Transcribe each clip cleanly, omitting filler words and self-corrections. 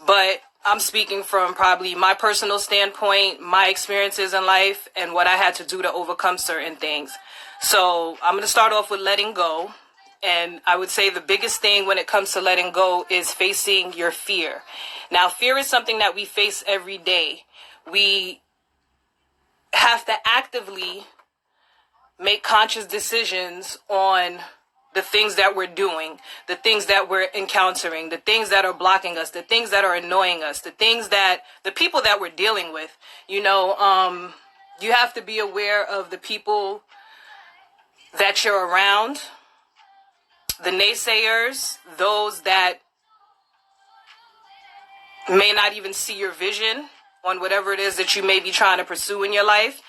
but I'm speaking from probably my personal standpoint, my experiences in life, and what I had to do to overcome certain things. So I'm going to start off with letting go. And I would say the biggest thing when it comes to letting go is facing your fear. Now, fear is something that we face every day. We have to actively make conscious decisions on the things that we're doing, the things that we're encountering, the things that are blocking us, the things that are annoying us, the people that we're dealing with. You have to be aware of the people that you're around, the naysayers, those that may not even see your vision on whatever it is that you may be trying to pursue in your life.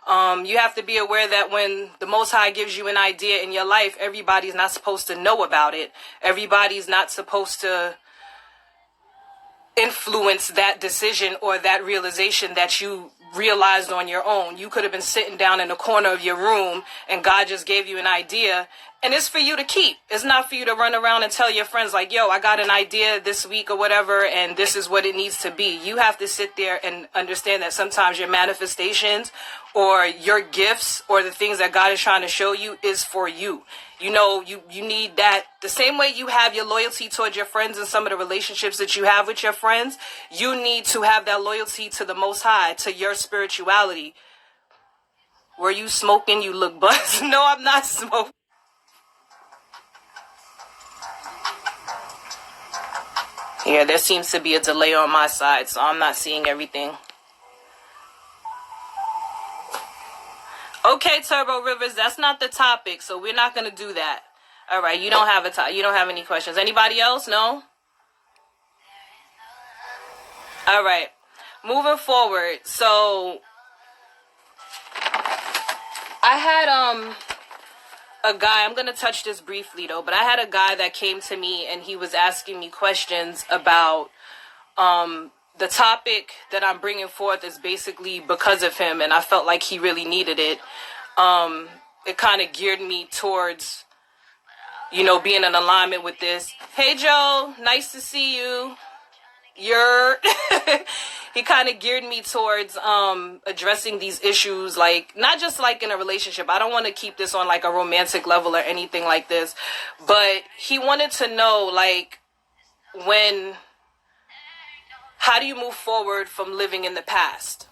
You have to be aware that when the Most High gives you an idea in your life, everybody's not supposed to know about it. Everybody's not supposed to influence that decision or that realization that you realized on your own. You could have been sitting down in the corner of your room and God just gave you an idea, and it's for you to keep. It's not for you to run around and tell your friends like, yo, I got an idea this week or whatever, and this is what it needs to be. You have to sit there and understand that sometimes your manifestations or your gifts or the things that God is trying to show you is for you. You need that. The same way you have your loyalty towards your friends and some of the relationships that you have with your friends, you need to have that loyalty to the Most High, to your spirituality. Were you smoking? You look buzzed. No, I'm not smoking. Yeah, there seems to be a delay on my side, so I'm not seeing everything. Okay, Turbo Rivers, that's not the topic, so we're not going to do that. All right, you don't have you don't have any questions. Anybody else? No? All right, moving forward. So I had a guy, I'm going to touch this briefly though, but I had a guy that came to me and he was asking me questions about the topic that I'm bringing forth is basically because of him, and I felt like he really needed it. It kind of geared me towards, being in alignment with this. Hey, Joe, nice to see you. He kind of geared me towards addressing these issues, like not just like in a relationship. I don't want to keep this on like a romantic level or anything like this, but he wanted to know like how do you move forward from living in the past?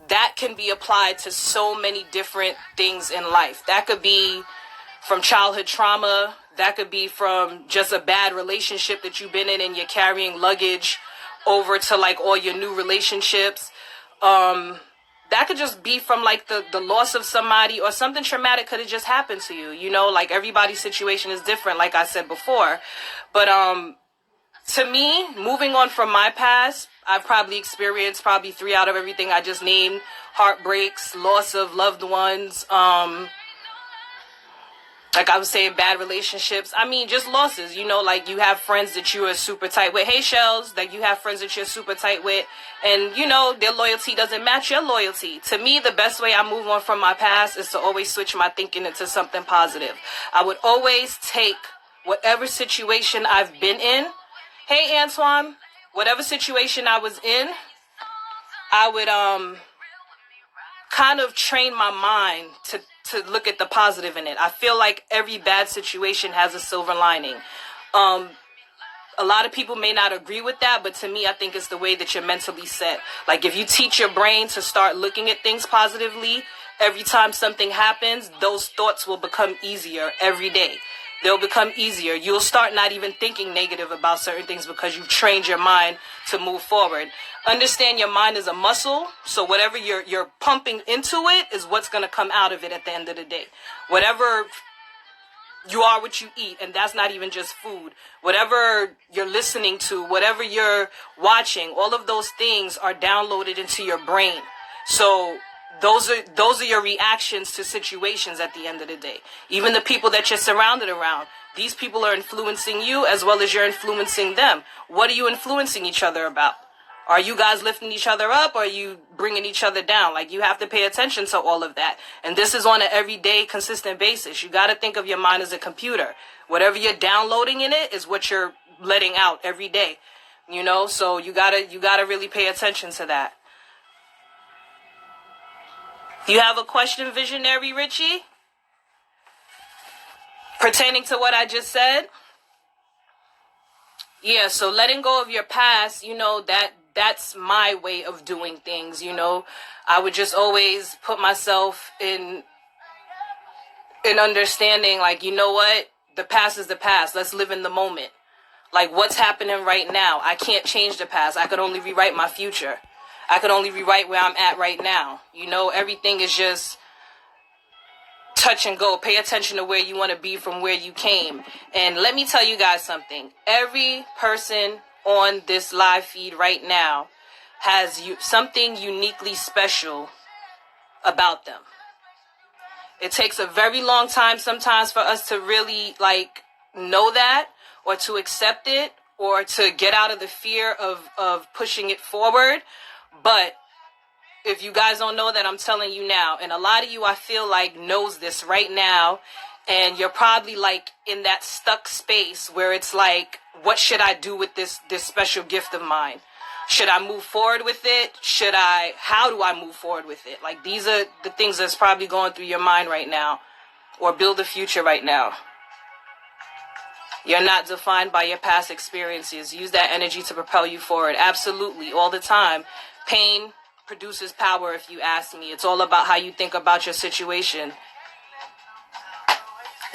That can be applied to so many different things in life. That could be from childhood trauma. That could be from just a bad relationship that you've been in and you're carrying luggage over to like all your new relationships. That could just be from like the loss of somebody, or something traumatic could have just happened to you. Like everybody's situation is different, like I said before. But to me, moving on from my past, I've probably experienced 3 out of everything I just named: heartbreaks, loss of loved ones, like I was saying, bad relationships. I mean, just losses, like you have friends that you are super tight with. Hey, Shells, like you have friends that you're super tight with, and their loyalty doesn't match your loyalty. To me, the best way I move on from my past is to always switch my thinking into something positive. I would always take whatever situation I've been in. Hey, Antoine, whatever situation I was in, I would kind of train my mind to look at the positive in it. I feel like every bad situation has a silver lining. A lot of people may not agree with that, but to me, I think it's the way that you're mentally set. Like if you teach your brain to start looking at things positively, every time something happens, those thoughts will become easier every day. They'll become easier. You'll start not even thinking negative about certain things because you've trained your mind to move forward. Understand your mind is a muscle, so whatever you're pumping into it is what's going to come out of it at the end of the day. Whatever you are, what you eat, and that's not even just food. Whatever you're listening to, whatever you're watching, all of those things are downloaded into your brain. So those are your reactions to situations at the end of the day. Even the people that you're surrounded around, these people are influencing you as well as you're influencing them. What are you influencing each other about? Are you guys lifting each other up, or are you bringing each other down? Like, you have to pay attention to all of that. And this is on an everyday, consistent basis. You got to think of your mind as a computer. Whatever you're downloading in it is what you're letting out every day. You know, so you gotta really pay attention to that. You have a question, Visionary Richie? Pertaining to what I just said? Yeah, so letting go of your past, you know, that's my way of doing things, you know. I would just always put myself in understanding, like, you know what? The past is the past. Let's live in the moment. Like, what's happening right now? I can't change the past. I could only rewrite my future. I could only rewrite where I'm at right now. You know, everything is just touch and go. Pay attention to where you want to be from where you came. And let me tell you guys something. Every person on this live feed right now has something uniquely special about them. It takes a very long time sometimes for us to really like know that, or to accept it, or to get out of the fear of pushing it forward. But if you guys don't know that, I'm telling you now. And a lot of you, I feel like, knows this right now. And you're probably like in that stuck space where it's like, what should I do with this special gift of mine? Should I move forward with it? How do I move forward with it? Like, these are the things that's probably going through your mind right now, or build a future right now. You're not defined by your past experiences. Use that energy to propel you forward. Absolutely, all the time. Pain produces power, if you ask me. It's all about how you think about your situation.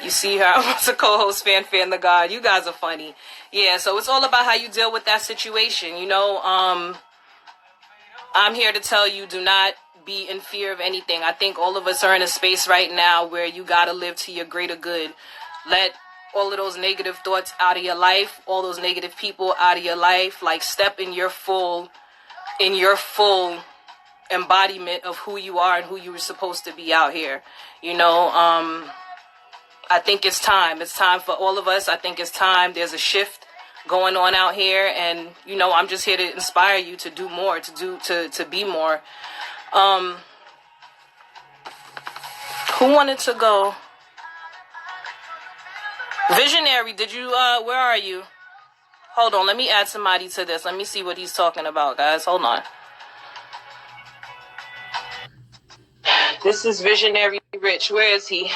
You see her? I'm a co-host, Fan the God. You guys are funny. Yeah, so it's all about how you deal with that situation. You know, I'm here to tell you, do not be in fear of anything. I think all of us are in a space right now where you got to live to your greater good. Let all of those negative thoughts out of your life, all those negative people out of your life. Like, step in your full embodiment of who you are and who you were supposed to be out here. You know, I think it's time. It's time for all of us. I think it's time. There's a shift going on out here, and you know, I'm just here to inspire you to do more, to be more. Who wanted to go? Visionary, did you where are you? Hold on, let me add somebody to this. Let me see what he's talking about, guys. Hold on. This is Visionary Rich. Where is he?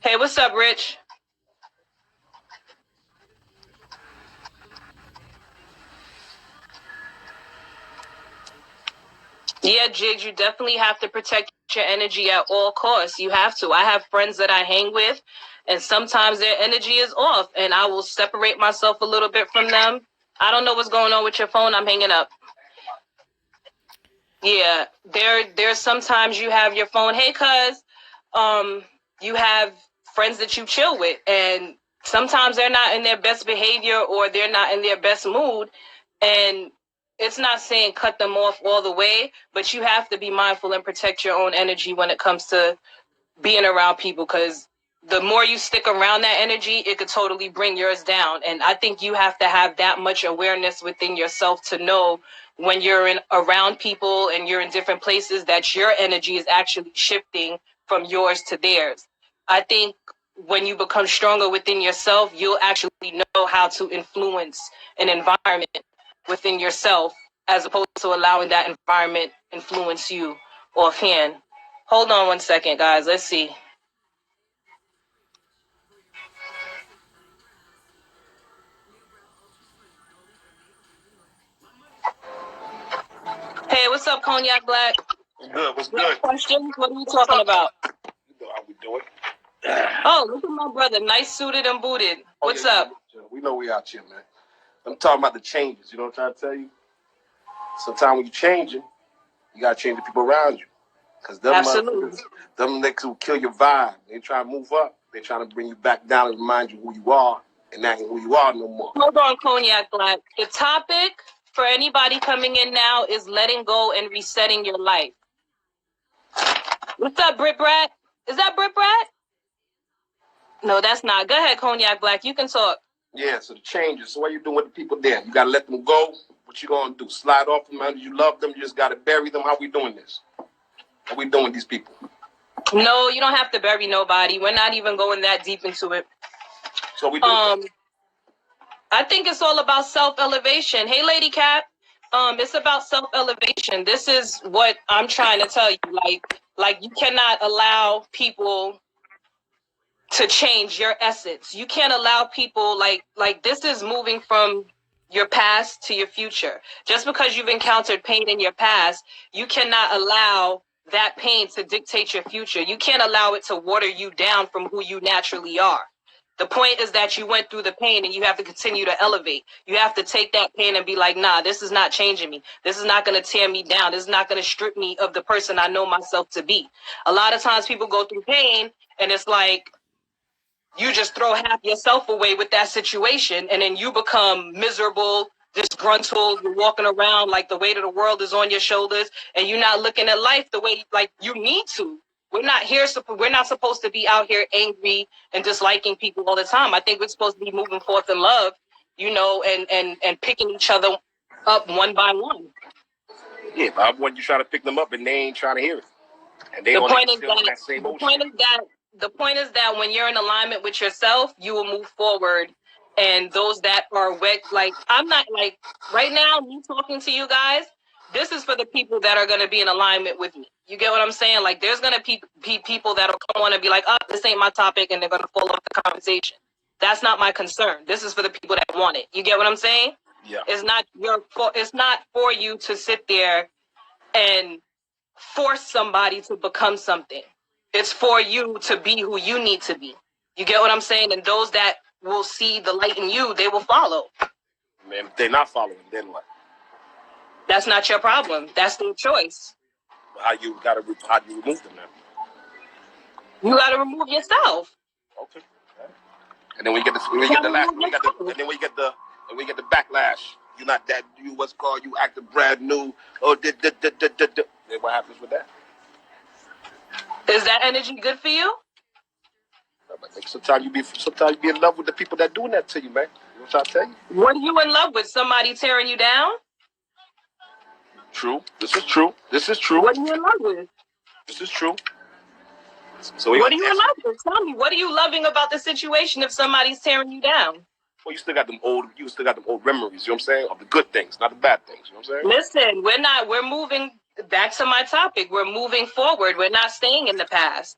Hey, what's up, Rich? Yeah, Jigs, you definitely have to protect your energy at all costs. You have to. I have friends that I hang with, and sometimes their energy is off, and I will separate myself a little bit from them. I don't know what's going on with your phone. I'm hanging up. Yeah, there's sometimes you have your phone. Hey, cuz, you have friends that you chill with, and sometimes they're not in their best behavior, or they're not in their best mood, and it's not saying cut them off all the way, but you have to be mindful and protect your own energy when it comes to being around people, because the more you stick around that energy, it could totally bring yours down. And I think you have to have that much awareness within yourself to know when you're around people and you're in different places that your energy is actually shifting from yours to theirs. I think when you become stronger within yourself, you'll actually know how to influence an environment within yourself, as opposed to allowing that environment influence you offhand. Hold on one second, guys. Let's see. Hey, what's up, Cognac Black? Good. What's good? Questions? What are we talking about? You know how we do it. Oh, look at my brother. Nice suited and booted. What's up? We know we out here, man. I'm talking about the changes. You know what I'm trying to tell you? Sometimes when you're changing, you got to change the people around you. Because them niggas will kill your vibe. They try to move up. They trying to bring you back down and remind you who you are. And that ain't who you are no more. Hold on, Cognac Black. The topic for anybody coming in now is letting go and resetting your life. What's up, Brit Brat? Is that Brit Brat? No, that's not. Go ahead, Cognac Black. You can talk. Yeah, so the changes. So what you doing with the people there? You got to let them go. What you going to do? Slide off them under you love them? You just got to bury them? How we doing this? How we doing with these people? No, you don't have to bury nobody. We're not even going that deep into it. So we do. I think it's all about self-elevation. Hey, Lady Cat, it's about self-elevation. This is what I'm trying to tell you. Like you cannot allow people to change your essence. You can't allow people like this is moving from your past to your future. Just because you've encountered pain in your past, you cannot allow that pain to dictate your future. You can't allow it to water you down from who you naturally are. The point is that you went through the pain and you have to continue to elevate. You have to take that pain and be like, nah, this is not changing me. This is not going to tear me down. This is not going to strip me of the person I know myself to be. A lot of times people go through pain and it's like, you just throw half yourself away with that situation and then you become miserable, disgruntled. You're walking around like the weight of the world is on your shoulders and you're not looking at life the way like you need to. We're not supposed to be out here angry and disliking people all the time. I think we're supposed to be moving forth in love, and picking each other up one by one. Yeah, but when you try to pick them up and they ain't trying to hear it. And they the point is that when you're in alignment with yourself, you will move forward. And those that are like I'm not like right now, me talking to you guys, this is for the people that are going to be in alignment with me. You get what I'm saying? Like there's going to be people that'll come on and be like, oh, this ain't my topic, and they're going to fall off the conversation. That's not my concern. This is for the people that want it. You get what I'm saying? Yeah. It's not for you to sit there and force somebody to become something. It's for you to be who you need to be. You get what I'm saying? And those that will see the light in you, they will follow. Man, if they're not following, then what? That's not your problem. That's their choice. How do you remove them now? You gotta remove yourself. Okay. And then we get the backlash. You're not that. You what's called. You acting brand new. Oh, then what happens with that? Is that energy good for you? Sometimes you be in love with the people that doing that to you, man. You know what I'm trying to tell you? What are you in love with? Somebody tearing you down? True. This is true. What are you in love with? This is true. So what are you in love with? Tell me, what are you loving about the situation if somebody's tearing you down? Well, you still got them old memories, you know what I'm saying? Of the good things, not the bad things, you know what I'm Listen, saying? we're moving back to my topic. We're moving forward. We're not staying in the past.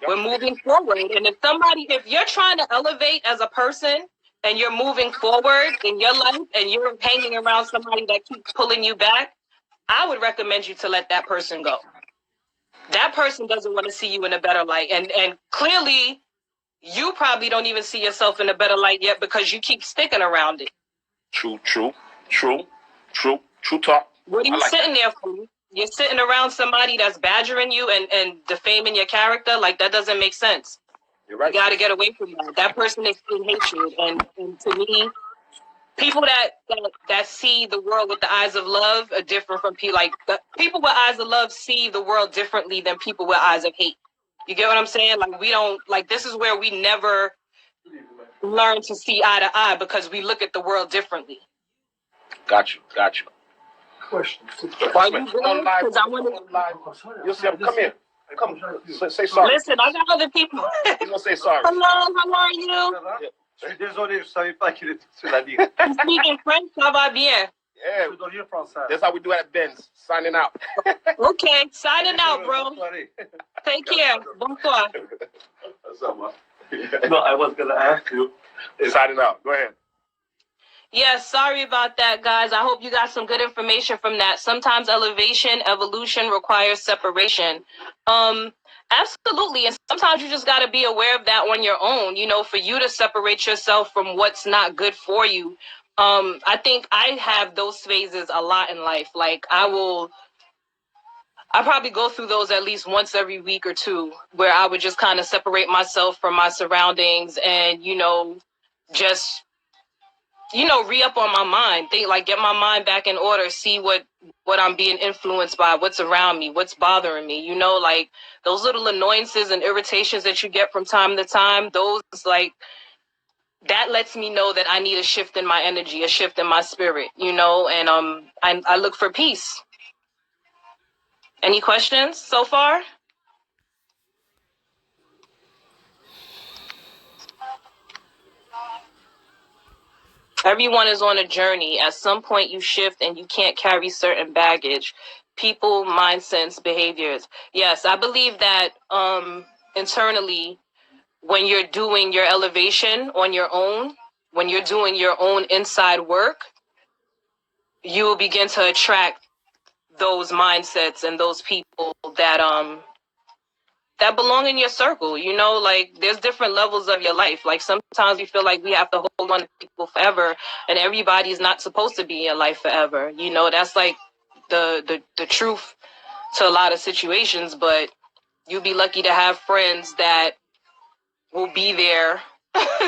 We're moving forward. And if you're trying to elevate as a person and you're moving forward in your life and you're hanging around somebody that keeps pulling you back, I would recommend you to let that person go. That person doesn't want to see you in a better light. And clearly, you probably don't even see yourself in a better light yet because you keep sticking around it. True talk. What are you sitting there for? You're sitting around somebody that's badgering you and defaming your character? Like, that doesn't make sense. You're right. You got to get away from that. That person is in hatred. And to me, people that see the world with the eyes of love are different from people. Like, people with eyes of love see the world differently than people with eyes of hate. You get what I'm saying? Like, we don't, like, this is where we never learn to see eye to eye because we look at the world differently. Got you. Question. Are you good? Because I want to. You'll see. Come here. Come. Say sorry. Listen, I got other people. He's gonna say sorry. Hello, how are you? Je suis désolé, je savais pas qu'il était sur la ligne. You speak in French? Ça va bien. Yeah. That's how we do it at Ben's. Signing out. Okay, signing out, bro. Take care. Bonsoir. No, I was gonna ask you. Signing out. Go ahead. Yes, sorry about that, guys. I hope you got some good information from that. Sometimes evolution requires separation. Absolutely. And sometimes you just got to be aware of that on your own, for you to separate yourself from what's not good for you. I think I have those phases a lot in life. Like I probably go through those at least once every week or two where I would just kind of separate myself from my surroundings and, just re-up on my mind, get my mind back in order, see what I'm being influenced by, what's around me, what's bothering me, like those little annoyances and irritations that you get from time to time, those that lets me know that I need a shift in my energy, a shift in my spirit, and I look for peace. Any questions so far? Everyone is on a journey. At some point you shift and you can't carry certain baggage, people, mindsets, behaviors. Yes, I believe that internally, when you're doing your elevation on your own, when you're doing your own inside work, you will begin to attract those mindsets and those people that belong in your circle. You know, like there's different levels of your life. Like sometimes we feel like we have to hold on to people forever, and everybody's not supposed to be in your life forever. You know, that's like the truth to a lot of situations. But you'll be lucky to have friends that will be there,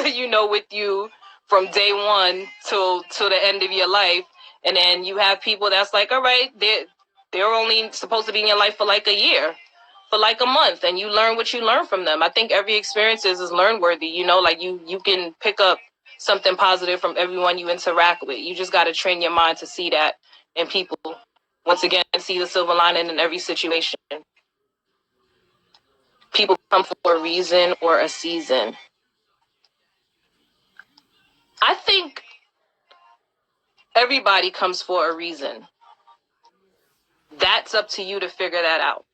you know, with you from day one till the end of your life. And then you have people that's like, all right, they're only supposed to be in your life for like a year, for like a month, and you learn what you learn from them. I think every experience is learn worthy, you know, like you can pick up something positive from everyone you interact with. You just got to train your mind to see that in people. Once again, see the silver lining in every situation. People come for a reason or a season. I think everybody comes for a reason. That's up to you to figure that out.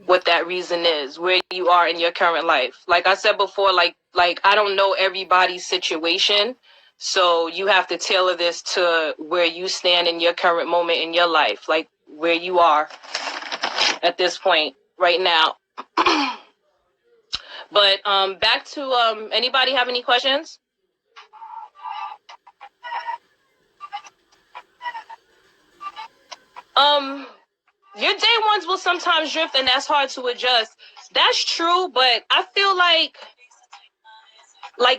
What that reason is, where you are in your current life. Like I said before, like I don't know everybody's situation, so you have to tailor this to where you stand in your current moment in your life, like where you are at this point right now. But back to anybody have any questions? Your day ones will sometimes drift, and that's hard to adjust. That's true, but I feel like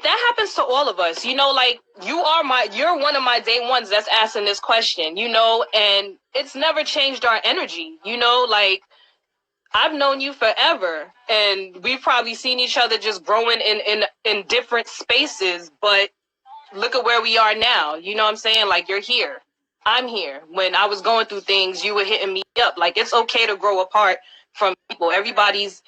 that happens to all of us. You know, like you're one of my day ones that's asking this question, you know, and it's never changed our energy. You know, like I've known you forever, and we've probably seen each other just growing in different spaces, but look at where we are now. You know what I'm saying? Like you're here. I'm here. When I was going through things, you were hitting me up. Like it's okay to grow apart from people. Everybody's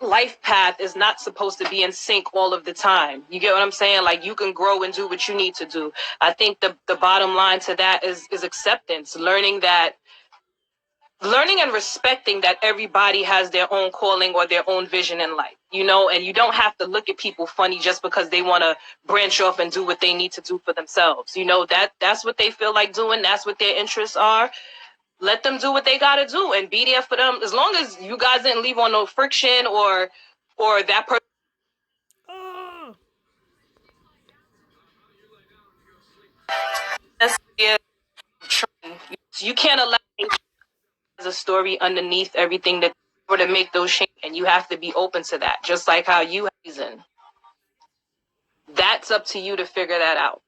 life path is not supposed to be in sync all of the time. You get what I'm saying? Like you can grow and do what you need to do. I think the bottom line to that is acceptance, learning and respecting that everybody has their own calling or their own vision in life, you know, and you don't have to look at people funny just because they want to branch off and do what they need to do for themselves. You know, that's what they feel like doing. That's what their interests are. Let them do what they got to do and be there for them. As long as you guys didn't leave on no friction or that person. You can't allow a story underneath everything that or to make those changes, and you have to be open to that, just like how you reason. That's up to you to figure that out.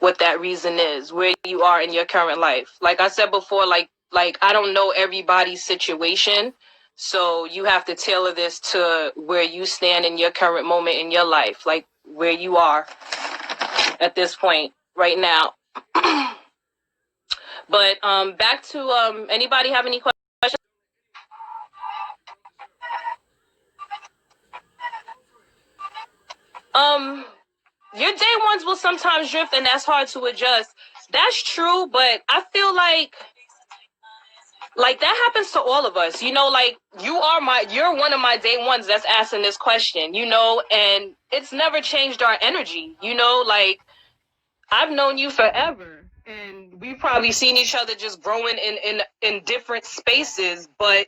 What that reason is, where you are in your current life. Like I said before, like I don't know everybody's situation, so you have to tailor this to where you stand in your current moment in your life, like where you are at this point right now. But back to anybody have any questions? Your day ones will sometimes drift, and that's hard to adjust. That's true, but I feel like that happens to all of us. You know, like you're one of my day ones that's asking this question, you know, and it's never changed our energy. You know, like I've known you forever, and we've probably seen each other just growing in different spaces, but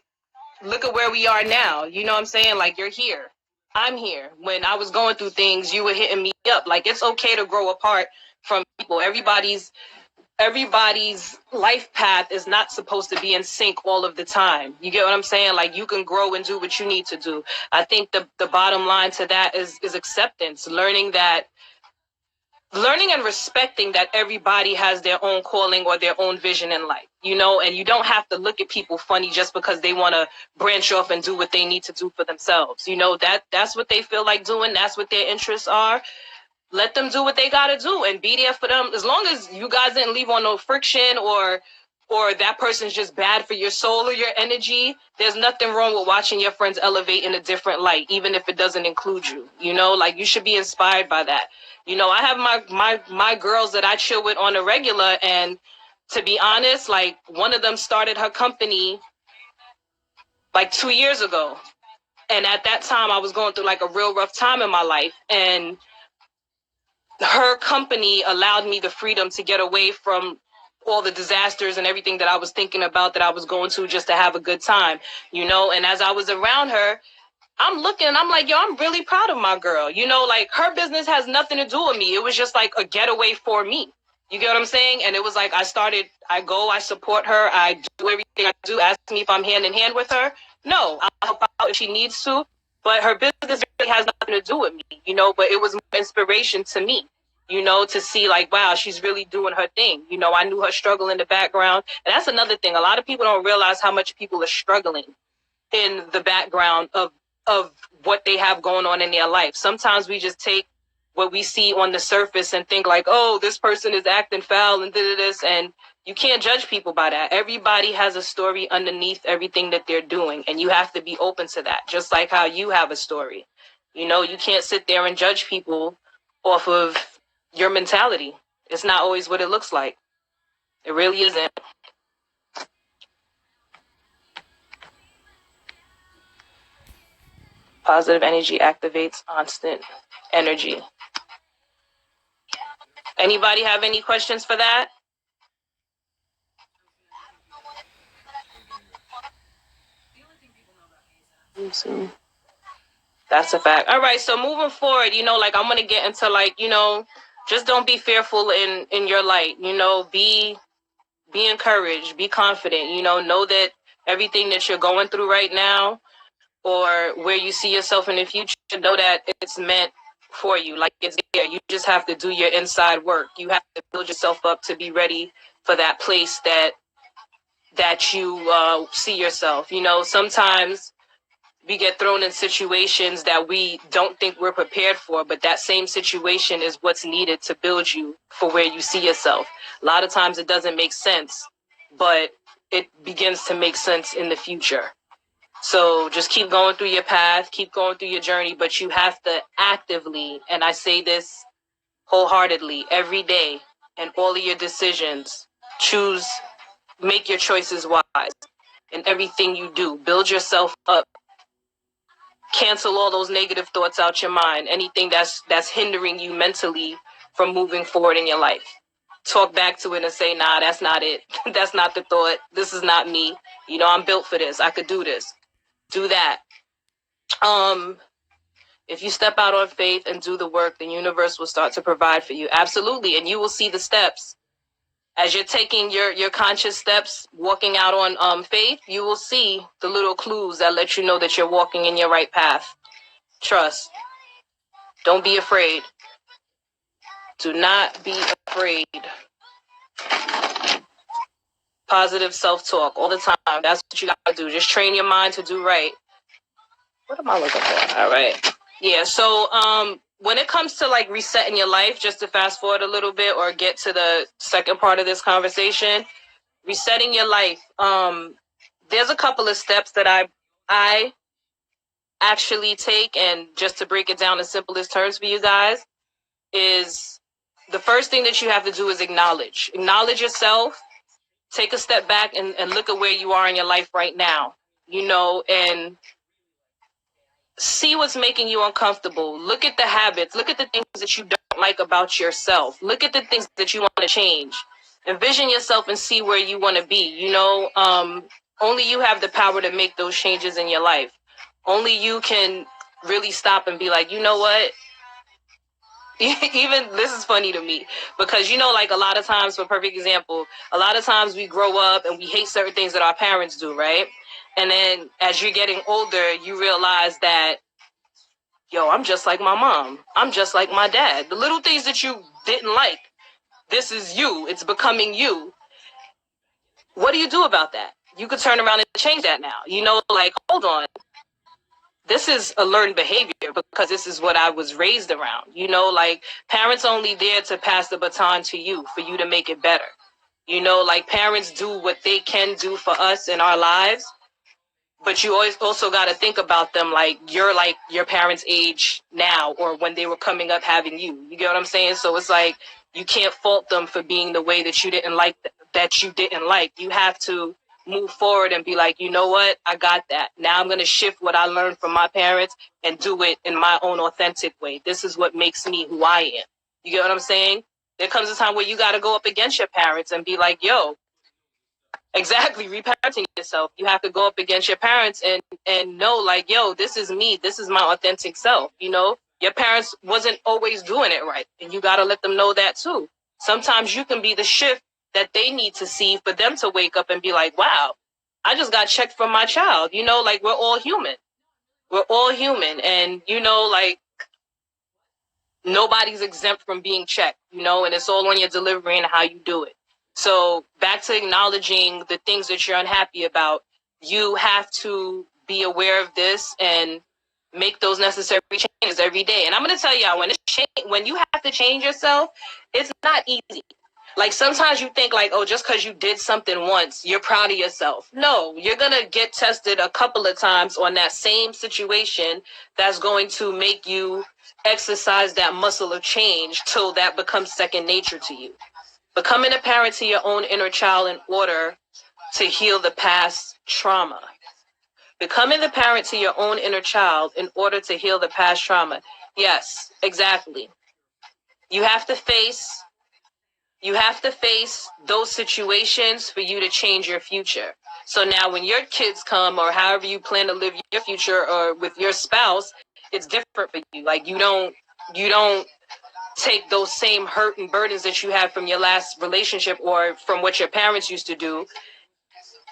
look at where we are now. You know what I'm saying? Like you're here. I'm here. When I was going through things, you were hitting me up. Like it's okay to grow apart from people. Everybody's life path is not supposed to be in sync all of the time. You get what I'm saying? Like you can grow and do what you need to do. I think the bottom line to that is acceptance, learning and respecting that everybody has their own calling or their own vision in life, you know, and you don't have to look at people funny just because they want to branch off and do what they need to do for themselves. You know, that's what they feel like doing. That's what their interests are. Let them do what they got to do and be there for them. As long as you guys didn't leave on no friction or or that person's just bad for your soul or your energy, there's nothing wrong with watching your friends elevate in a different light, even if it doesn't include you. You know, like, you should be inspired by that. You know, I have my girls that I chill with on a regular, and to be honest, like, one of them started her company like 2 years ago. And at that time I was going through like a real rough time in my life, and her company allowed me the freedom to get away from all the disasters and everything that I was thinking about, that I was going to, just to have a good time, you know. And as I was around her, I'm looking, I'm like, yo, I'm really proud of my girl. You know, like, her business has nothing to do with me. It was just like a getaway for me. You get what I'm saying? And it was like, I support her. I do everything I do. Ask me if I'm hand in hand with her. No, I'll help out if she needs to. But her business really has nothing to do with me, you know, but it was inspiration to me, you know, to see like, wow, she's really doing her thing. You know, I knew her struggle in the background. And that's another thing. A lot of people don't realize how much people are struggling in the background of what they have going on in their life. Sometimes we just take what we see on the surface and think like, oh, this person is acting foul and this, and you can't judge people by that. Everybody has a story underneath everything that they're doing, and you have to be open to that, just like how you have a story. You know, you can't sit there and judge people off of your mentality. It's not always what it looks like. It really isn't. Positive energy activates constant energy. Anybody have any questions for that? That's a fact. All right, so moving forward, you know, like, I'm going to get into, like, you know, just don't be fearful in your light. You know, be encouraged, be confident, you know that everything that you're going through right now, or where you see yourself in the future, know that it's meant for you. Like, it's there. You just have to do your inside work. You have to build yourself up to be ready for that place that you see yourself. You know, sometimes we get thrown in situations that we don't think we're prepared for, but that same situation is what's needed to build you for where you see yourself. A lot of times it doesn't make sense, but it begins to make sense in the future. So just keep going through your path, keep going through your journey, but you have to actively, and I say this wholeheartedly, every day, and all of your decisions, make your choices wise in everything you do. Build yourself up. Cancel all those negative thoughts out your mind. Anything that's hindering you mentally from moving forward in your life. Talk back to it and say, nah, that's not it. That's not the thought. This is not me. You know, I'm built for this. I could do this. Do that. If you step out on faith and do the work, the universe will start to provide for you. Absolutely. And you will see the steps. As you're taking your conscious steps, walking out on faith, you will see the little clues that let you know that you're walking in your right path. Trust. Don't be afraid. Do not be afraid. Positive self-talk all the time. That's what you gotta do. Just train your mind to do right. What am I looking for? All right. Yeah, so when it comes to like resetting your life, just to fast forward a little bit or get to the second part of this conversation, resetting your life, there's a couple of steps that I actually take, and just to break it down in simplest terms for you guys, is the first thing that you have to do is acknowledge yourself. Take a step back and look at where you are in your life right now, you know, and see what's making you uncomfortable. Look at the habits. Look at the things that you don't like about yourself. Look at the things that you want to change. Envision yourself and see where you want to be. You know, only you have the power to make those changes in your life. Only you can really stop and be like, you know what? Even this is funny to me, because, you know, like, a lot of times, for a perfect example, a lot of times we grow up and we hate certain things that our parents do, right? And then as you're getting older, you realize that, yo, I'm just like my mom. I'm just like my dad. The little things that you didn't like, this is you. It's becoming you. What do you do about that? You could turn around and change that now. You know, like, hold on. This is a learned behavior because this is what I was raised around. You know, like, parents only there to pass the baton to you for you to make it better. You know, like parents do what they can do for us in our lives, but you always also got to think about them like you're like your parents' age now or when they were coming up having you. You get what I'm saying? So it's like you can't fault them for being the way that you didn't like that you didn't like. You have to move forward and be like, you know what? I got that. Now I'm going to shift what I learned from my parents and do it in my own authentic way. This is what makes me who I am. You get what I'm saying? There comes a time where you got to go up against your parents and be like, yo, exactly, reparenting yourself. You have to go up against your parents and know, like, yo, this is me. This is my authentic self. You know, your parents wasn't always doing it right, and you got to let them know that too. Sometimes you can be the shift that they need to see for them to wake up and be like, wow, I just got checked from my child. You know, like we're all human. We're all human, and you know, like nobody's exempt from being checked. You know, and it's all on your delivery and how you do it. So back to acknowledging the things that you're unhappy about, you have to be aware of this and make those necessary changes every day. And I'm going to tell y'all, when you have to change yourself, it's not easy. Like sometimes you think like, oh, just because you did something once, you're proud of yourself. No, you're going to get tested a couple of times on that same situation that's going to make you exercise that muscle of change till that becomes second nature to you. Becoming a parent to your own inner child in order to heal the past trauma. Becoming the parent to your own inner child in order to heal the past trauma. Yes, exactly. You have to face those situations for you to change your future. So now when your kids come or however you plan to live your future or with your spouse, it's different for you. Like you don't take those same hurt and burdens that you had from your last relationship or from what your parents used to do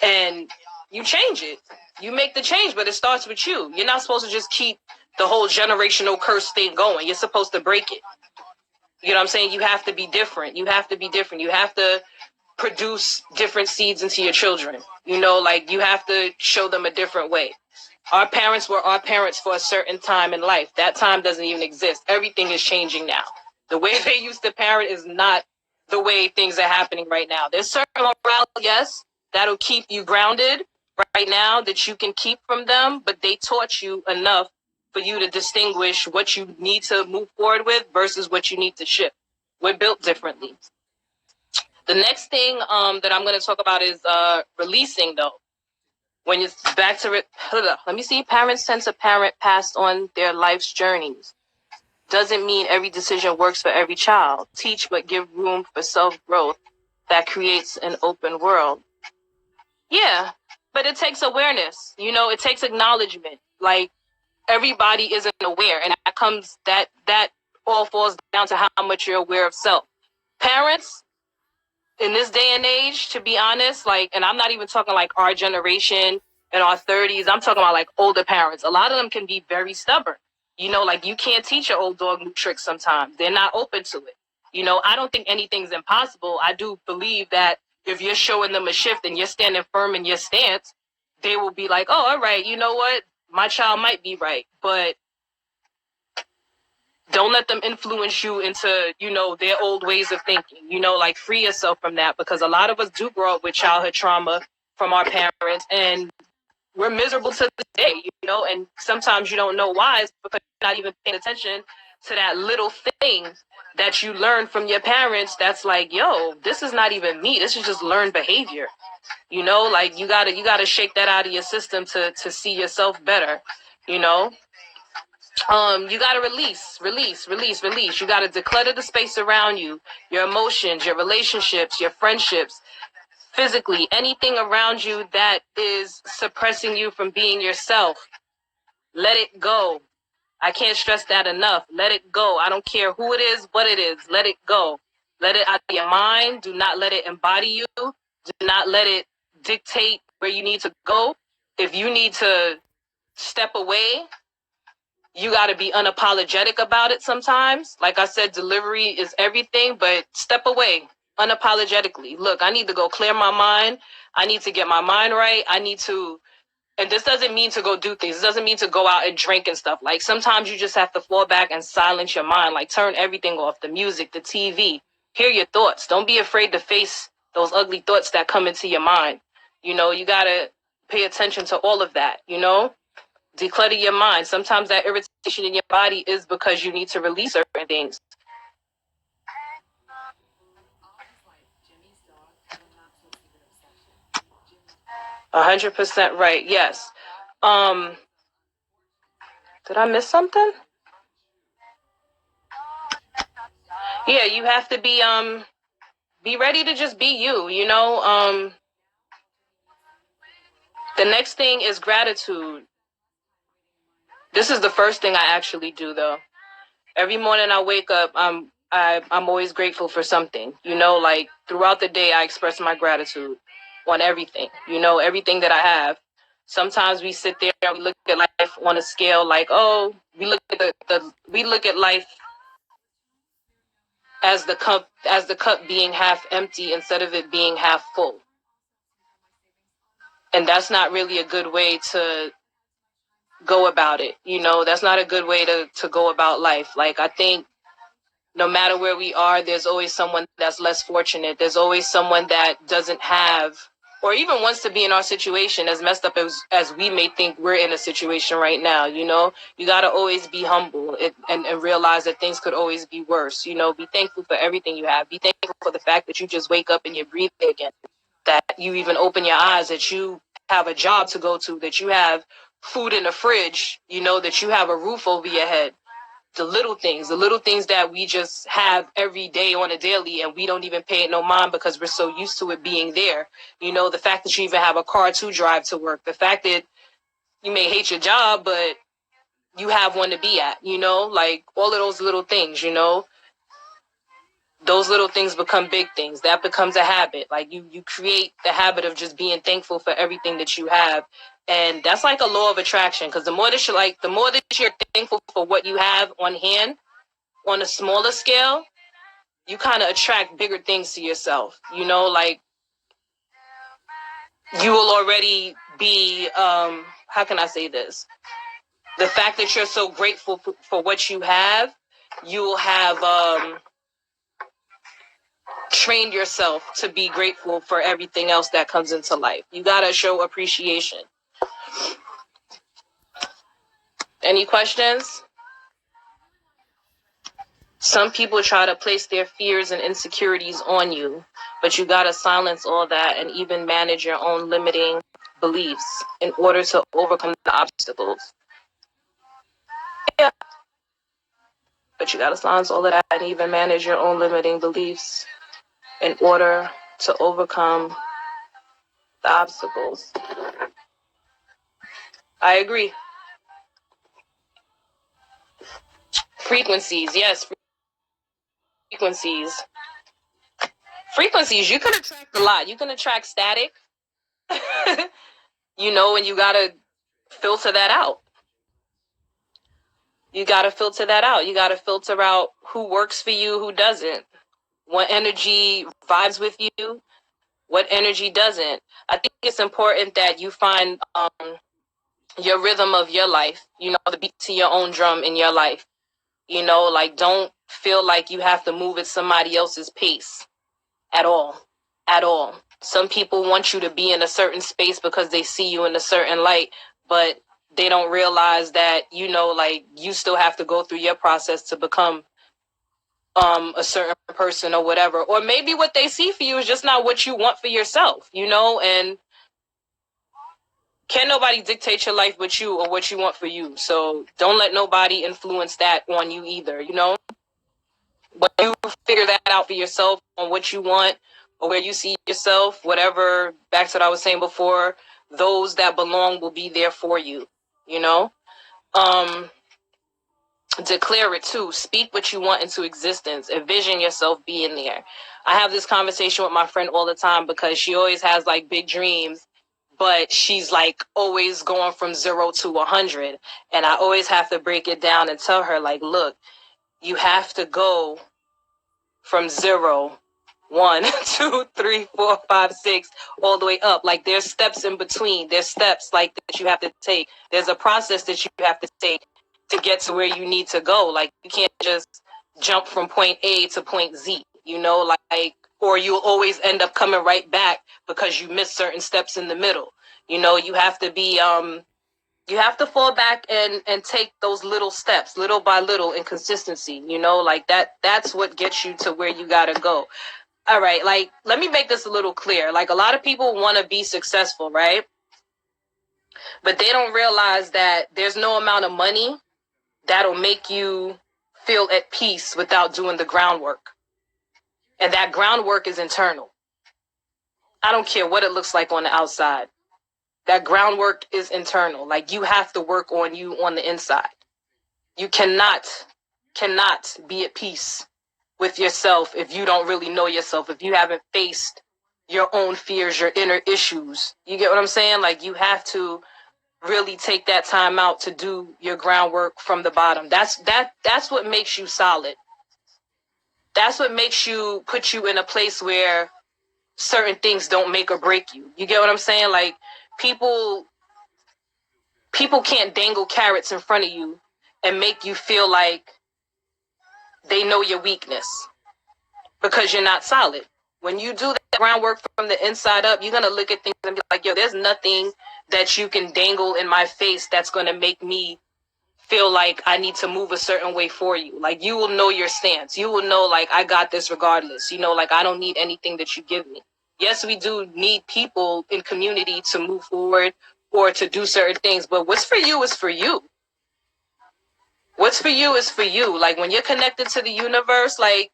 and you change it. You make the change, but it starts with you. You're not supposed to just keep the whole generational curse thing going. You're supposed to break it. You know what I'm saying? You have to be different. You have to be different. You have to produce different seeds into your children. You know, like you have to show them a different way. Our parents were our parents for a certain time in life. That time doesn't even exist. Everything is changing now. The way they used to parent is not the way things are happening right now. There's certain morale, yes, that'll keep you grounded right now that you can keep from them, but they taught you enough for you to distinguish what you need to move forward with versus what you need to shift. We're built differently. The next thing that I'm going to talk about is releasing, though. When it's back to it, let me see. Parents sense a parent passed on their life's journeys. Doesn't mean every decision works for every child. Teach, but give room for self-growth that creates an open world. Yeah, but it takes awareness. You know, it takes acknowledgement. Like everybody isn't aware, and that all falls down to how much you're aware of self. Parents in this day and age, to be honest, like, and I'm not even talking like our generation in our 30s. I'm talking about like older parents. A lot of them can be very stubborn. You know, like you can't teach your old dog new tricks sometimes. They're not open to it. You know, I don't think anything's impossible. I do believe that if you're showing them a shift and you're standing firm in your stance, they will be like, oh, all right, you know what? My child might be right. But don't let them influence you into, you know, their old ways of thinking. You know, like free yourself from that, because a lot of us do grow up with childhood trauma from our parents and we're miserable to this day, you know, and sometimes you don't know why. It's because you're not even paying attention to that little thing that you learn from your parents that's like, yo, this is not even me. This is just learned behavior. You know, like you gotta shake that out of your system to see yourself better, you know. You gotta release. You gotta declutter the space around you, your emotions, your relationships, your friendships, physically, anything around you that is suppressing you from being yourself. Let it go. I can't stress that enough. Let it go. I don't care who it is, what it is. Let it go. Let it out of your mind. Do not let it embody you. Do not let it dictate where you need to go. If you need to step away, you got to be unapologetic about it sometimes. Like I said, delivery is everything, but step away unapologetically. Look, I need to go clear my mind. I need to get my mind right. I need to, and this doesn't mean to go do things. It doesn't mean to go out and drink and stuff. Like sometimes you just have to fall back and silence your mind. Like turn everything off, the music, the TV. Hear your thoughts. Don't be afraid to face those ugly thoughts that come into your mind. You know, you got to pay attention to all of that, you know? Declutter your mind. Sometimes that irritation in your body is because you need to release certain things. 100% right. Yes. Did I miss something? Yeah, you have to be ready to just be you, you know? The next thing is gratitude. This is the first thing I actually do, though. Every morning I wake up, I'm always grateful for something. You know, like throughout the day I express my gratitude on everything. You know, everything that I have. Sometimes we sit there and we look at life on a scale like, oh, we look at we look at life as the cup being half empty instead of it being half full. And that's not really a good way to go about it. You know, that's not a good way to go about life. Like, I think no matter where we are, there's always someone that's less fortunate. There's always someone that doesn't have, or even wants to be in our situation, as messed up as we may think we're in a situation right now. You know, you got to always be humble and realize that things could always be worse. You know, be thankful for everything you have. Be thankful for the fact that you just wake up and you're breathing again, that you even open your eyes, that you have a job to go to, that you have food in the fridge, you know, that you have a roof over your head. The little things that we just have every day on a daily, and we don't even pay it no mind because we're so used to it being there. You know, the fact that you even have a car to drive to work, the fact that you may hate your job, but you have one to be at, you know, like all of those little things, you know, those little things become big things. That becomes a habit. Like you create the habit of just being thankful for everything that you have. And that's like a law of attraction, because the more that you're thankful for what you have on hand on a smaller scale, you kind of attract bigger things to yourself. You know, like you will already be, how can I say this? The fact that you're so grateful for what you have, you will have trained yourself to be grateful for everything else that comes into life. You got to show appreciation. Any questions? Some people try to place their fears and insecurities on you, but you got to silence all that and even manage your own limiting beliefs in order to overcome the obstacles. Yeah. But you got to silence all of that and even manage your own limiting beliefs in order to overcome the obstacles. I agree. Frequencies, yes. Frequencies. Frequencies, you can attract a lot. You can attract static, you know, and you got to filter that out. You got to filter that out. You got to filter out who works for you, who doesn't. What energy vibes with you, what energy doesn't. I think it's important that you find your rhythm of your life, you know, the beat to your own drum in your life. You know, like, don't feel like you have to move at somebody else's pace at all. At all. Some people want you to be in a certain space because they see you in a certain light, but they don't realize that, you know, like, you still have to go through your process to become a certain person or whatever. Or maybe what they see for you is just not what you want for yourself, you know, and can't nobody dictate your life but you or what you want for you. So don't let nobody influence that on you either, you know. When you figure that out for yourself on what you want or where you see yourself, whatever, back to what I was saying before, those that belong will be there for you, you know. Declare it too. Speak what you want into existence. Envision yourself being there. I have this conversation with my friend all the time because she always has like big dreams, but she's like always going from 0 to 100. And I always have to break it down and tell her, like, look, you have to go from 0, 1, 2, 3, 4, 5, 6, all the way up. Like, there's steps in between. There's steps like that you have to take. There's a process that you have to take to get to where you need to go. Like, you can't just jump from point A to point Z. You know, like or you'll always end up coming right back because you missed certain steps in the middle. You know, you have to be you have to fall back and take those little steps, little by little, in consistency. You know, like that's what gets you to where you gotta go. All right, like, let me make this a little clear. Like, a lot of people want to be successful, right? But they don't realize that there's no amount of money that'll make you feel at peace without doing the groundwork. And that groundwork is internal. I don't care what it looks like on the outside. That groundwork is internal. Like, you have to work on you on the inside. You cannot be at peace with yourself if you don't really know yourself, if you haven't faced your own fears, your inner issues. You get what I'm saying? Like, you have to really take that time out to do your groundwork from the bottom. That's what makes you solid. That's what makes you, put you in a place where certain things don't make or break you. You get what I'm saying? Like, people can't dangle carrots in front of you and make you feel like they know your weakness, because you're not solid. When you do that groundwork from the inside up, you're going to look at things and be like, yo, there's nothing that you can dangle in my face that's going to make me feel like I need to move a certain way for you. Like, you will know your stance. You will know, like, I got this regardless. You know, like, I don't need anything that you give me. Yes, we do need people in community to move forward or to do certain things, but what's for you is for you. What's for you is for you. Like, when you're connected to the universe, like,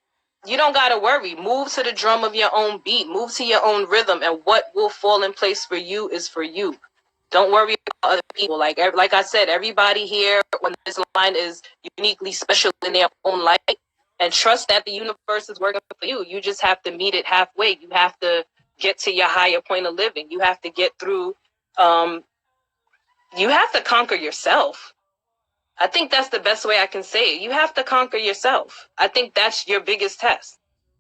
you don't got to worry. Move to the drum of your own beat. Move to your own rhythm. And what will fall in place for you is for you. Don't worry about other people. Like I said, everybody here on this line is uniquely special in their own light. And trust that the universe is working for you. You just have to meet it halfway. You have to get to your higher point of living. You have to get through. You have to conquer yourself. I think that's the best way I can say it. You have to conquer yourself. I think that's your biggest test.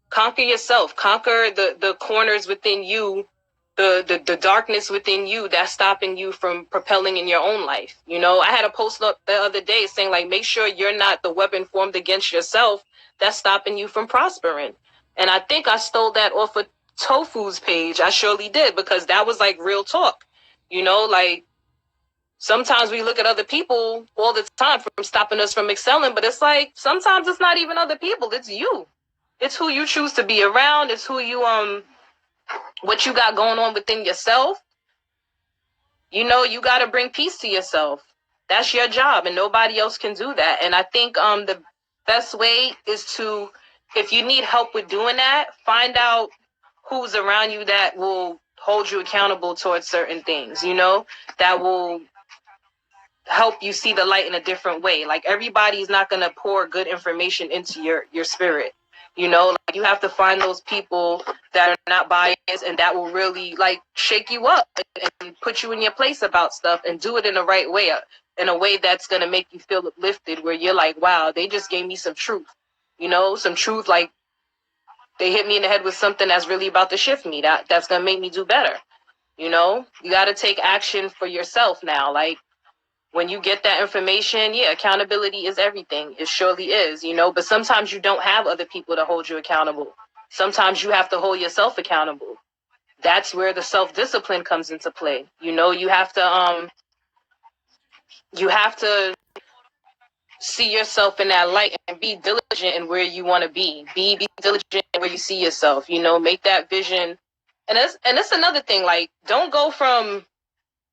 Conquer yourself. Conquer the corners within you, the darkness within you that's stopping you from propelling in your own life. You know, I had a post up the other day saying, like, make sure you're not the weapon formed against yourself that's stopping you from prospering. And I think I stole that off of Tofu's page. I surely did, because that was like real talk. You know, like, sometimes we look at other people all the time from stopping us from excelling, but it's like, sometimes it's not even other people, it's you. It's who you choose to be around. It's who you, what you got going on within yourself. You know, you got to bring peace to yourself. That's your job, and nobody else can do that. And I think the best way is to, if you need help with doing that, find out who's around you that will hold you accountable towards certain things, you know, that will help you see the light in a different way. Like, everybody's not going to pour good information into your spirit. You know, like, you have to find those people that are not biased and that will really, like, shake you up and put you in your place about stuff, and do it in the right way, in a way that's going to make you feel uplifted, where you're like, wow, they just gave me some truth. You know, some truth, like, they hit me in the head with something that's really about to shift me, that's going to make me do better. You know, you got to take action for yourself now. Like, when you get that information, yeah, accountability is everything. It surely is, you know, but sometimes you don't have other people to hold you accountable. Sometimes you have to hold yourself accountable. That's where the self-discipline comes into play. You know, you have to see yourself in that light and be diligent in where you want to be. Be diligent in where you see yourself, you know, make that vision. And that's another thing, like, don't go from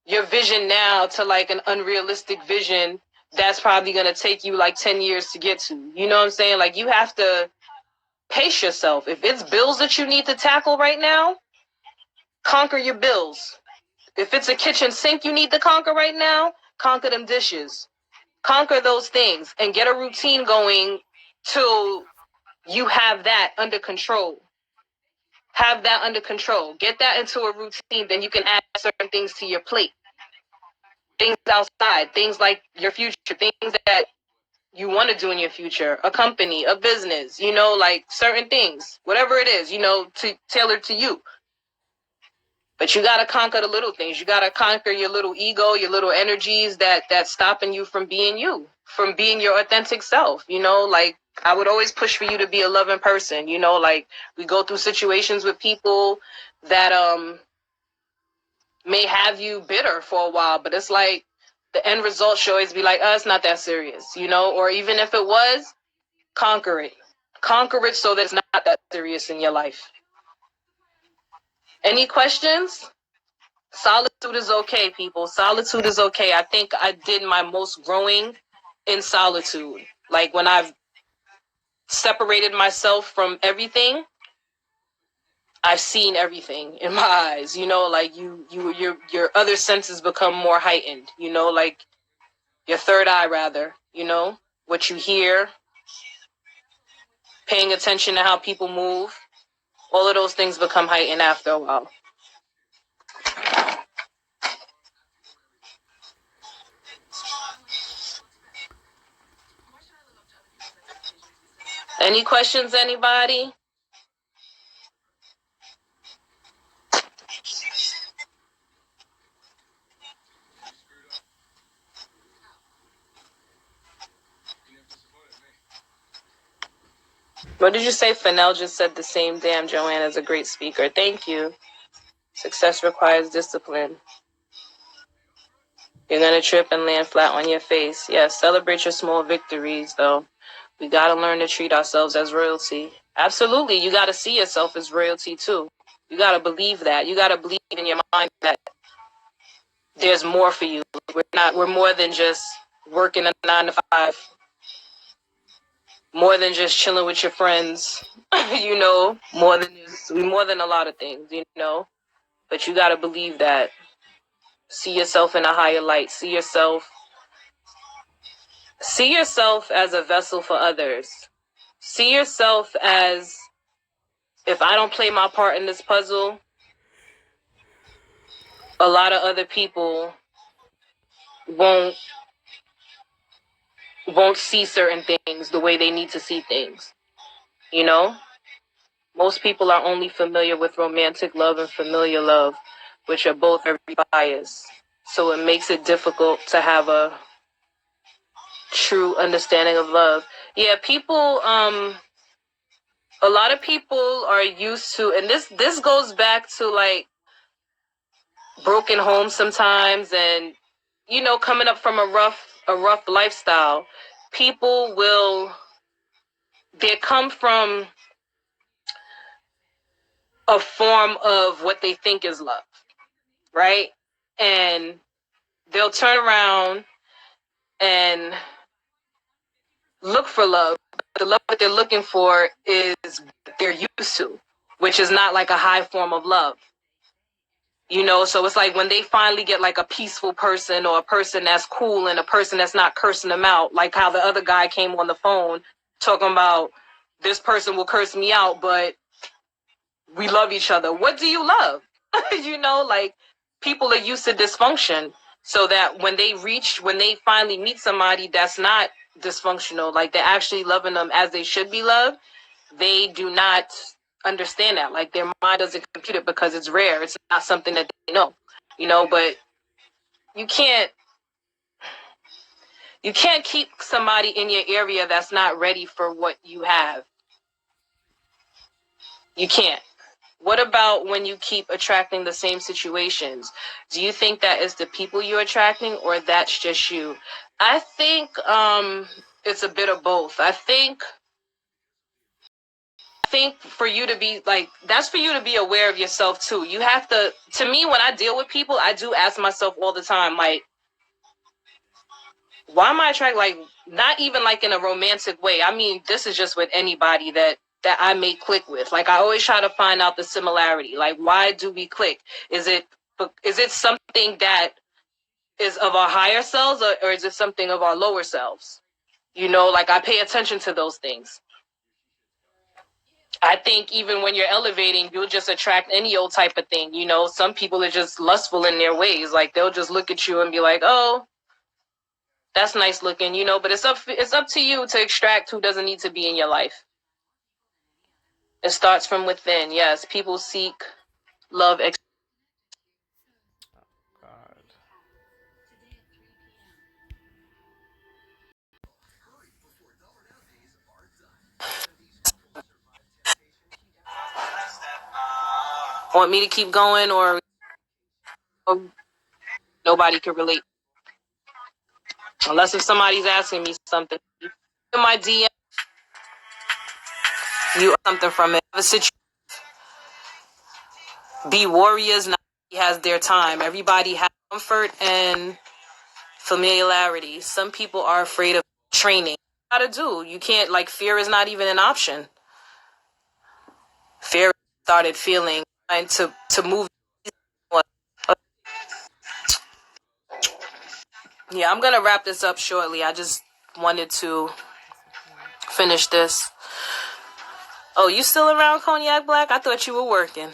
your vision now to, like, an unrealistic vision that's probably going to take you like 10 years to get to. You know what I'm saying? Like, you have to pace yourself. If it's bills that you need to tackle right now, conquer your bills. If it's a kitchen sink you need to conquer right now, conquer them dishes. Conquer those things and get a routine going till you have that under control. Have that under control. Get that into a routine, then you can add certain things to your plate. Things outside, things like your future, things that you want to do in your future, a company, a business, you know, like, certain things, whatever it is, you know, tailored to you. But you got to conquer the little things. You got to conquer your little ego, your little energies that's stopping you from being you, from being your authentic self. You know, like, I would always push for you to be a loving person. You know, like we go through situations with people that may have you bitter for a while, but it's like the end result should always be like, it's not that serious, you know, or even if it was, conquer it. Conquer it so that it's not that serious in your life. Any questions? Solitude is okay, people. Solitude is okay. I think I did my most growing in solitude. Like when I've separated myself from everything, I've seen everything in my eyes. You know, like your other senses become more heightened. You know, like your third eye, rather. You know, what you hear, paying attention to how people move. All of those things become heightened after a while. Any questions, anybody? What did you say? Fennell just said the same. Damn, Joanna's a great speaker. Thank you. Success requires discipline. You're going to trip and land flat on your face. Yes, celebrate your small victories, though. We got to learn to treat ourselves as royalty. Absolutely. You got to see yourself as royalty, too. You got to believe that. You got to believe in your mind that there's more for you. We're more than just working a 9 to 5. More than just chilling with your friends. You know, we're more than a lot of things, you know. But you got to believe that. See yourself in a higher light. See yourself as a vessel for others. See yourself as, if I don't play my part in this puzzle, a lot of other people won't see certain things the way they need to see things. You know? Most people are only familiar with romantic love and familiar love, which are both very biased. So it makes it difficult to have a true understanding of love. Yeah, people, a lot of people are used to, and this goes back to like broken homes sometimes, and you know, coming up from a rough lifestyle. People they come from a form of what they think is love, right? And they'll turn around and look for love. The love that they're looking for is what they're used to, which is not like a high form of love. You know, so it's like when they finally get like a peaceful person or a person that's cool and a person that's not cursing them out, like how the other guy came on the phone talking about this person will curse me out, but we love each other. What do you love? You know, like people are used to dysfunction, so that when they finally meet somebody that's not dysfunctional, like they're actually loving them as they should be loved, they do not understand that. Like their mind doesn't compute it because it's rare. It's not something that they know, you know. But you can't keep somebody in your area that's not ready for what you have. You can't. What about when you keep attracting the same situations? Do you think that is the people you're attracting, or that's just you? I think it's a bit of both. I think for you to be like, that's for you to be aware of yourself too. You have to me, when I deal with people, I do ask myself all the time, like, why am I attracted? Like, not even like in a romantic way. I mean, this is just with anybody that I may click with. Like, I always try to find out the similarity. Like, why do we click? Is it something that is of our higher selves, or is it something of our lower selves? You know, like I pay attention to those things. I think even when you're elevating, you'll just attract any old type of thing. You know, some people are just lustful in their ways. Like they'll just look at you and be like, "Oh, that's nice looking," you know. But it's up to you to extract who doesn't need to be in your life. It starts from within. Yes, people seek love. God. Want me to keep going, or nobody can relate? Unless if somebody's asking me something. In my DM, you something from it. Be warriors, not everybody has their time. Everybody has comfort and familiarity. Some people are afraid of training. You gotta do. You can't, like, fear is not even an option. Fear started feeling trying to move. Yeah, I'm gonna wrap this up shortly. I just wanted to finish this. Oh, you still around, Cognac Black? I thought you were working.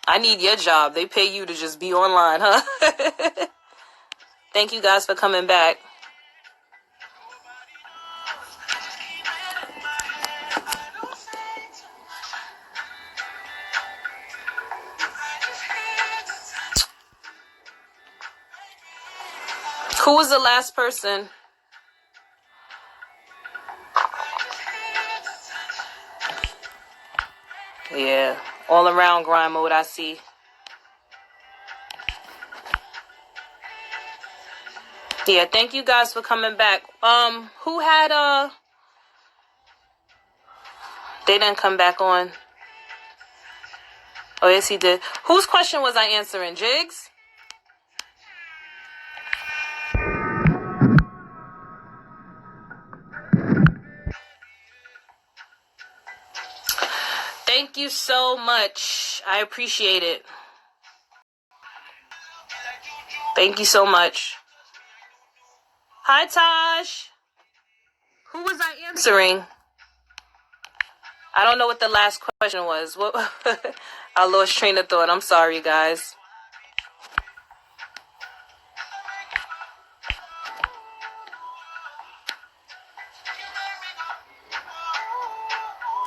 I need your job. They pay you to just be online, huh? Thank you guys for coming back. Who was the last person? Yeah, all around grind mode, I see. Yeah, thank you guys for coming back. Who had they didn't come back on. Oh, yes, he did. Whose question was I answering? Jigs? Thank you so much. I appreciate it. Thank you so much. Hi, Taj. Who was I answering? I don't know what the last question was. What? I lost train of thought. I'm sorry, guys.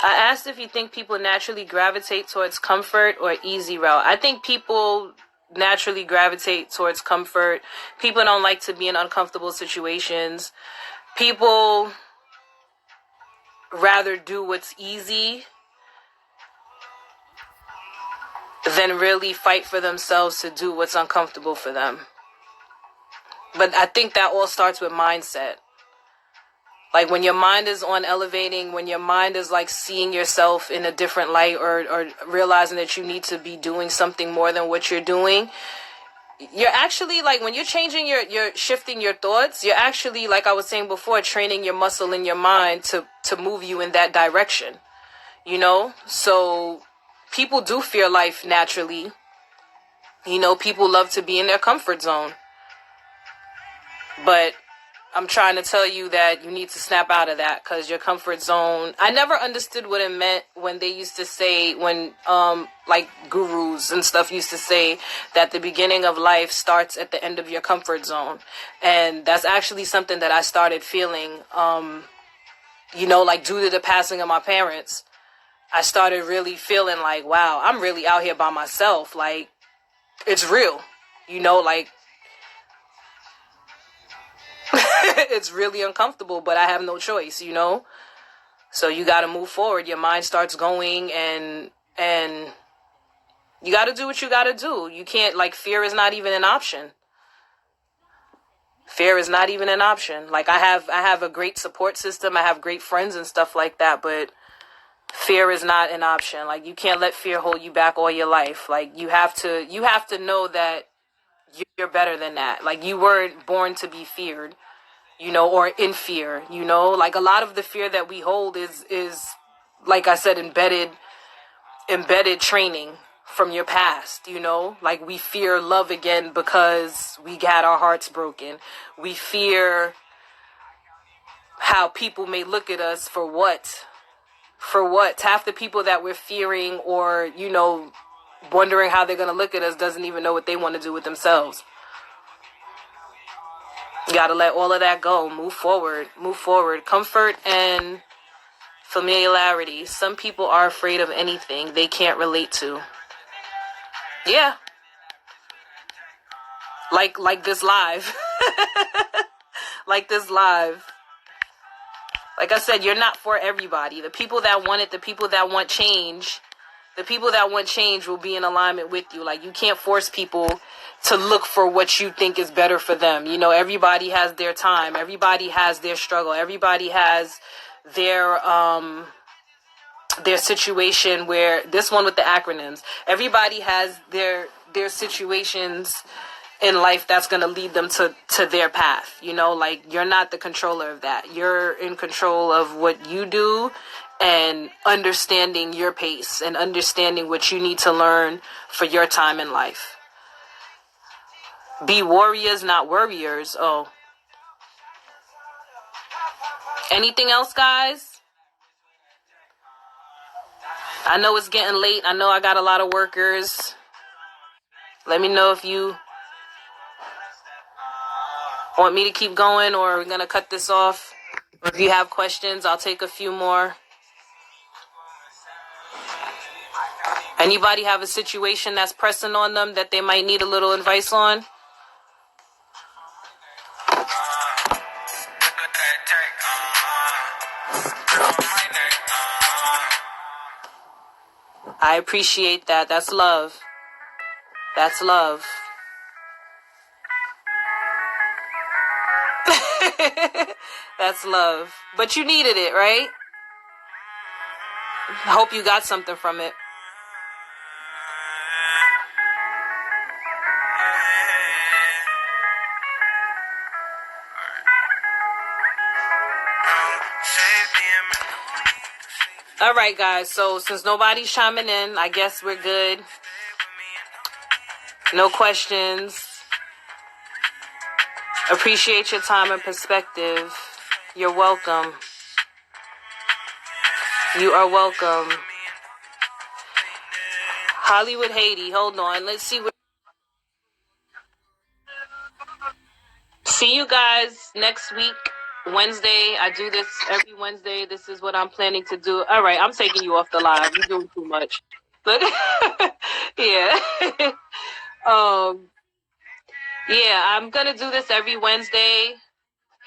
I asked if you think people naturally gravitate towards comfort or easy route. I think people naturally gravitate towards comfort. People don't like to be in uncomfortable situations. People rather do what's easy than really fight for themselves to do what's uncomfortable for them. But I think that all starts with mindset. Like when your mind is on elevating, when your mind is like seeing yourself in a different light, or realizing that you need to be doing something more than what you're doing, you're actually, like, when you're changing you're shifting your thoughts, you're actually, like I was saying before, training your muscle in your mind to move you in that direction, you know? So people do fear life naturally. You know, people love to be in their comfort zone. But I'm trying to tell you that you need to snap out of that, because your comfort zone, I never understood what it meant when they used to say, when like gurus and stuff used to say that the beginning of life starts at the end of your comfort zone. And that's actually something that I started feeling, you know, like due to the passing of my parents. I started really feeling like, wow, I'm really out here by myself. Like, it's real, you know, like it's really uncomfortable, but I have no choice, you know? So you got to move forward. Your mind starts going, and you got to do what you got to do. You can't, like, fear is not even an option. Fear is not even an option. Like, I have a great support system. I have great friends and stuff like that, but fear is not an option. Like, you can't let fear hold you back all your life. Like, you have to know that you're better than that. Like, you weren't born to be feared, you know, or in fear, you know? Like, a lot of the fear that we hold is like I said, embedded training from your past, you know? Like, we fear love again because we got our hearts broken. We fear how people may look at us for what? For what? Half the people that we're fearing, or, you know, wondering how they're going to look at us, doesn't even know what they want to do with themselves. You got to let all of that go. Move forward. Move forward. Comfort and familiarity. Some people are afraid of anything they can't relate to. Yeah. Like this live. Like this live. Like I said, you're not for everybody. The people that want it, the people that want change, The people that want change will be in alignment with you. Like, you can't force people to look for what you think is better for them. You know, everybody has their time. Everybody has their struggle. Everybody has their situation, where this one with the acronyms, everybody has their situations in life that's going to lead them to their path. You know, like, you're not the controller of that. You're in control of what you do, and understanding your pace and understanding what you need to learn for your time in life. Be warriors, not worriers. Oh, anything else, guys? I know it's getting late. I know I got a lot of workers. Let me know if you want me to keep going, or we're going to cut this off. Or if you have questions, I'll take a few more. Anybody have a situation that's pressing on them that they might need a little advice on? I appreciate that. That's love. That's love. That's love. But you needed it, right? I hope you got something from it. All right, guys. So since nobody's chiming in, I guess we're good. No questions. Appreciate your time and perspective. You're welcome. You are welcome. Hollywood Haiti. Hold on. Let's see what. See you guys next week, Wednesday. I do this every Wednesday. This is what I'm planning to do. All right, I'm taking you off the live. You're doing too much. Look, yeah. Yeah, I'm gonna do this every Wednesday.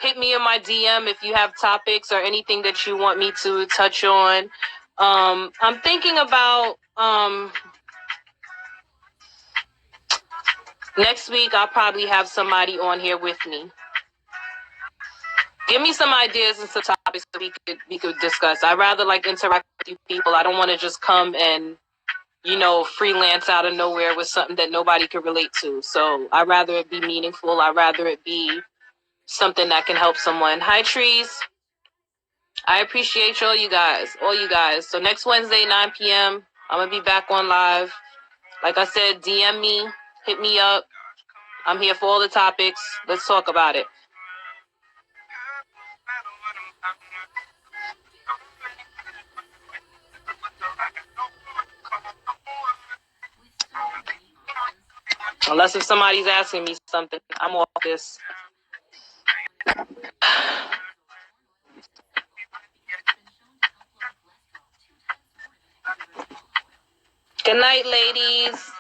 Hit me in my DM if you have topics or anything that you want me to touch on. I'm thinking about next week. I'll probably have somebody on here with me. Give me some ideas and some topics that we could discuss. I rather like interact with you people. I don't want to just come and, you know, freelance out of nowhere with something that nobody can relate to. So I'd rather it be meaningful. I'd rather it be something that can help someone. Hi, Trees. I appreciate all you guys. So next Wednesday, 9 p.m., I'm going to be back on live. Like I said, DM me, hit me up. I'm here for all the topics. Let's talk about it. Unless if somebody's asking me something, I'm off this. Good night, ladies.